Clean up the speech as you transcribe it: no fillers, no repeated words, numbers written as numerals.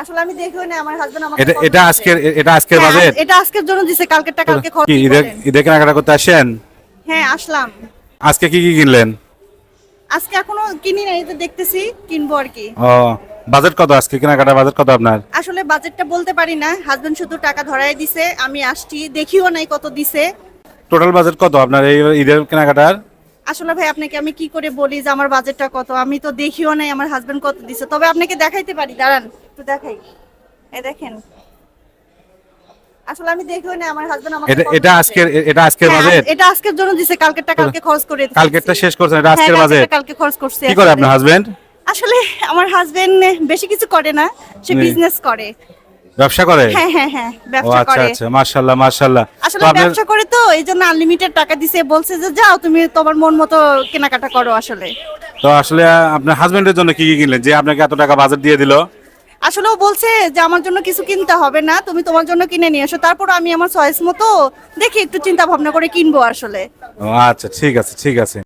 আসলে আমি দেখিও না, আমার হাজবেন্ড আমাকে এটা আজকের হ্যাঁ, বাজেট এটা আজকের জন্য দিছে, কালকেরটা কালকে খরচ কি ঈদের করেন। ঈদের কেনাকাটা করতে আসেন? হ্যাঁ আসলাম। আজকে কি কি কিনলেন? আজকে এখনো কিনি নাই, তো দেখতেছি কিনবো আর কি। ও, বাজেট কত আজকে কেনাকাটা বাজেট কত আপনার? আসলে বাজেটটা বলতে পারি না, হাজবেন্ড শুধু টাকা ধরাই দিছে, আমি আসছি দেখিও নাই কত দিছে। টোটাল বাজেট কত আপনার এই ঈদের কেনাকাটার? আসলে ভাই আপনাকে আমি কি করে বলি যে আমার বাজেটটা কত, আমি তো দেখিও নাই আমার হাজবেন্ড কত দিছে। তবে আপনাকে দেখাইতে পারি, দাঁড়ান একটু দেখাই। এই দেখেন, আসলে আমি দেখিও নাই আমার হাজবেন্ড আমাকে কত দিছে। এটা আজকের হ্যাঁ, বাজেট? এটা আজকের জন্য দিছে, কালকেরটা কালকে খরচ করে দিছে। কালকেরটা শেষ করছেন, এটা হ্যাঁ, আজকের বাজেট? কালকেরটা কালকে খরচ করছে। কি করে আসলে আপনার হাজবেন্ড? আসলে আমার হাজবেন্ড বেশি কিছু করে না, সে নে। বিজনেস করে। ব্যবসা করে? হ্যাঁ হ্যাঁ হ্যাঁ, ও ব্যবসা আচ্ছা করে। আচ্ছা, মাশাআল্লাহ মাশাআল্লাহ। আসলে তো আপনার ব্যবসা করে, তো এই জন্য আনলিমিটেড টাকা দিছে, বলছে যে যাও তুমি তোমার মন মতো কেনাকাটা করো। আসলে আপনার হাজবেন্ডের জন্য কি কি কিনলেন যে আপনাকে এত টাকা বাজেট দিয়ে দিল? আসলে ও বলছে যে আমার জন্য কিছু কিনতে হবে না, তুমি তোমার জন্য কিনে নিয়ে এসো। তারপর আমি আমার চয়েস মতো দেখি একটু চিন্তা ভাবনা করে কিনবো আসলে। ও আচ্ছা, ঠিক আছে ঠিক আছে।